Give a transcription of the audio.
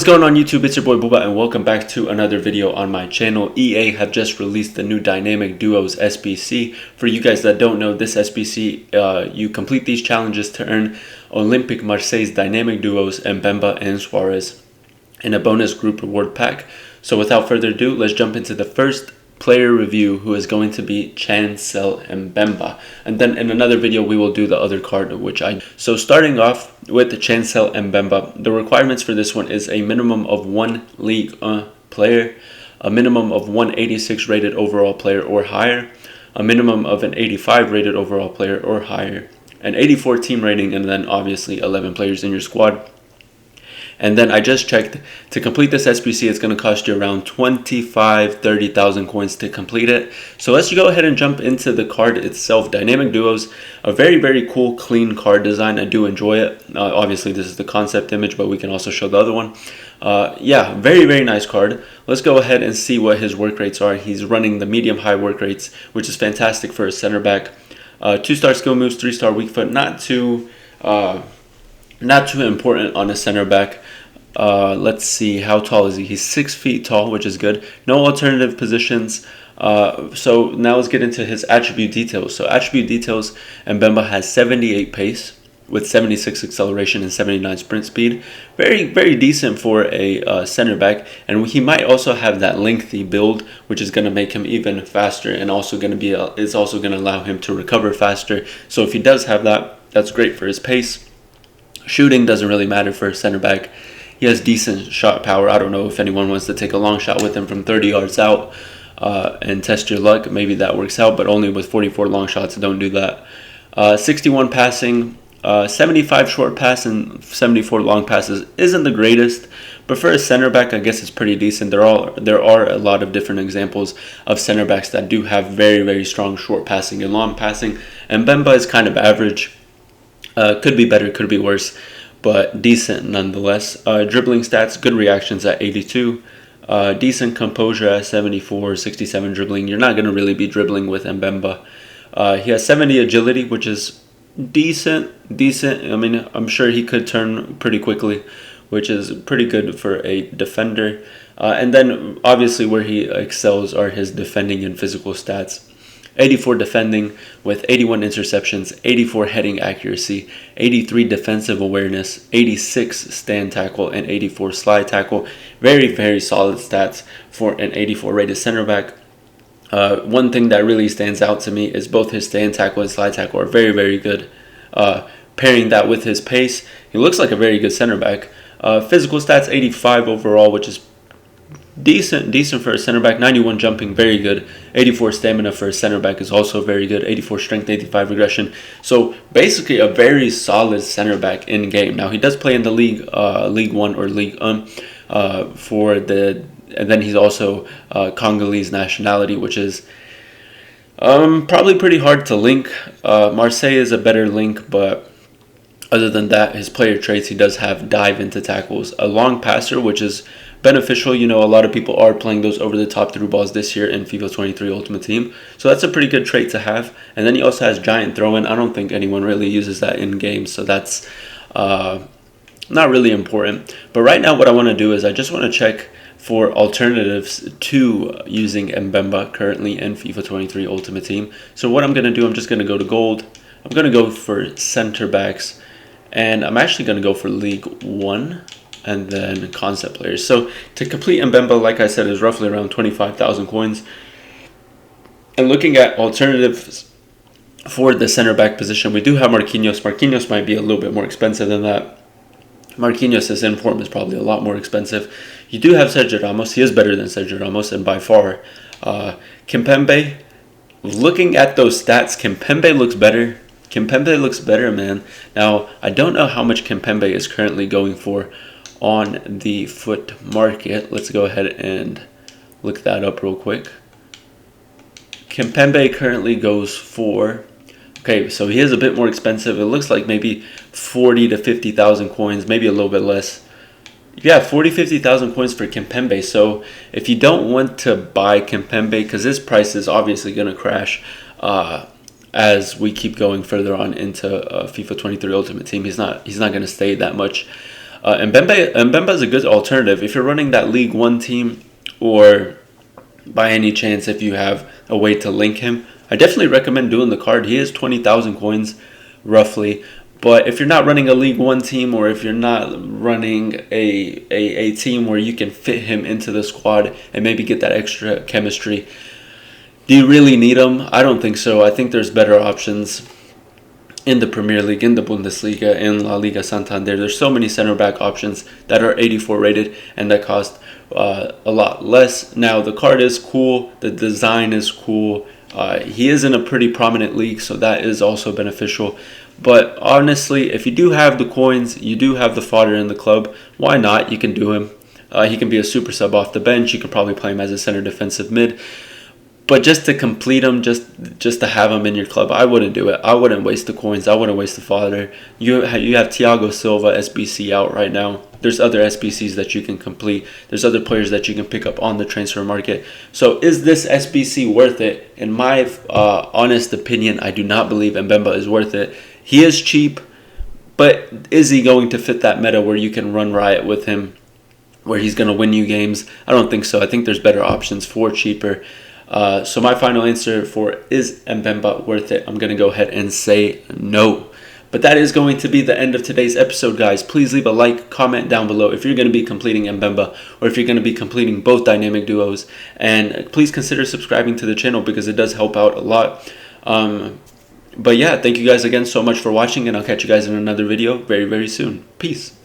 What's going on YouTube? It's your boy Booba and welcome back to another video on my channel. EA have just released the new Dynamic Duos SBC. For you guys that don't know, this SBC, you complete these challenges to earn Olympique Marseille's Dynamic Duos Mbemba and Suarez in a bonus group reward pack. So without further ado, let's jump into the first player review, who is going to be Chancel Mbemba, and then in another video we will do the other card So starting off with the Chancel Mbemba, the requirements for this one is a minimum of one League player, a minimum of 186 rated overall player or higher, a minimum of an 85 rated overall player or higher, an 84 team rating, and then obviously 11 players in your squad. And then I just checked, to complete this SBC, it's going to cost you around 30,000 coins to complete it. So let's go ahead and jump into the card itself. Dynamic Duos, a very cool, clean card design. I do enjoy it. Obviously, this is the concept image, but we can also show the other one. Yeah, very nice card. Let's go ahead and see what his work rates are. He's running the medium-high work rates, which is fantastic for a center back. 2-star skill moves, 3-star weak foot. Not too important on a center back. Let's see, how tall is he? He's 6 feet tall, which is good. No alternative positions. So now let's get into his attribute details. So attribute details, Mbemba has 78 pace with 76 acceleration and 79 sprint speed. Very decent for a center back, and he might also have that lengthy build, which is going to make him even faster, and also going to be is also going to allow him to recover faster. So if he does have that, that's great for his pace. Shooting doesn't really matter for a center back. He has decent shot power. I don't know if anyone wants to take a long shot with him from 30 yards out and test your luck. Maybe that works out, but only with 44 long shots. Don't do that. 61 passing, 75 short pass, and 74 long passes isn't the greatest, but for a center back, I guess it's pretty decent. There are a lot of different examples of center backs that do have very strong short passing and long passing, and Mbemba is kind of average. Could be better, could be worse, but decent nonetheless. Dribbling stats, good reactions at 82. Decent composure at 74, 67 dribbling. You're not going to really be dribbling with Mbemba. He has 70 agility, which is decent. I mean, I'm sure he could turn pretty quickly, which is pretty good for a defender. And then obviously where he excels are his defending and physical stats. 84 defending with 81 interceptions, 84 heading accuracy, 83 defensive awareness, 86 stand tackle, and 84 slide tackle. Very solid stats for an 84 rated center back. One thing that really stands out to me is both his stand tackle and slide tackle are very good. Pairing that with his pace, he looks like a very good center back. Physical stats, 85 overall, which is decent for a center back. 91 jumping, very good. 84 stamina for a center back is also very good. 84 strength, 85 aggression. So basically a very solid center back in game. Now he does play in the league, League 1 or League and then he's also Congolese nationality, which is probably pretty hard to link. Marseille is a better link, but other than that, his player traits, he does have dive into tackles, a long passer, which is beneficial. You know, a lot of people are playing those over-the-top through balls this year in FIFA 23 Ultimate Team. So that's a pretty good trait to have. And then he also has giant throw-in. I don't think anyone really uses that in game, so that's not really important. But right now what I want to do is I just want to check for alternatives to using Mbemba currently in FIFA 23 Ultimate Team. So what I'm going to do, I'm just going to go to gold. I'm going to go for center backs, and I'm actually going to go for League 1 and then concept players. So to complete Mbemba, like I said, is roughly around 25,000 coins. And looking at alternatives for the center back position, we do have Marquinhos. Marquinhos might be a little bit more expensive than that. Marquinhos' in form is probably a lot more expensive. You do have Sergio Ramos. He is better than Sergio Ramos, and by far. Kimpembe, looking at those stats, Kimpembe looks better. Kimpembe looks better, man. Now, I don't know how much Kimpembe is currently going for on the foot market. Let's go ahead and look that up real quick. Kimpembe currently goes for, okay, so he is a bit more expensive. It looks like maybe 40 to 50,000 coins, maybe a little bit less. Yeah, 50,000 coins for Kimpembe. So if you don't want to buy Kimpembe, because his price is obviously going to crash as we keep going further on into FIFA 23 Ultimate Team, he's not going to stay that much. Mbemba is a good alternative if you're running that League One team, or by any chance if you have a way to link him. I definitely recommend doing the card. He has 20,000 coins roughly. But if you're not running a League One team, or if you're not running a team where you can fit him into the squad and maybe get that extra chemistry, do you really need him? I don't think so. I think there's better options in the Premier League, in the Bundesliga, in La Liga Santander. There's so many center back options that are 84 rated and that cost a lot less. Now, the card is cool. The design is cool. He is in a pretty prominent league, so that is also beneficial. But honestly, if you do have the coins, you do have the fodder in the club, why not? You can do him. He can be a super sub off the bench. You can probably play him as a center defensive mid. But just to complete him, just to have him in your club, I wouldn't do it. I wouldn't waste the coins. I wouldn't waste the fodder. You have Thiago Silva SBC out right now. There's other SBCs that you can complete. There's other players that you can pick up on the transfer market. So is this SBC worth it? In my honest opinion, I do not believe Mbemba is worth it. He is cheap, but is he going to fit that meta where you can run riot with him, where he's going to win you games? I don't think so. I think there's better options for cheaper. So my final answer for is Mbemba worth it? I'm going to go ahead and say no. But that is going to be the end of today's episode, guys. Please leave a like, comment down below if you're going to be completing Mbemba, or if you're going to be completing both dynamic duos. And please consider subscribing to the channel because it does help out a lot. But yeah, thank you guys again so much for watching, and I'll catch you guys in another video very, very soon. Peace.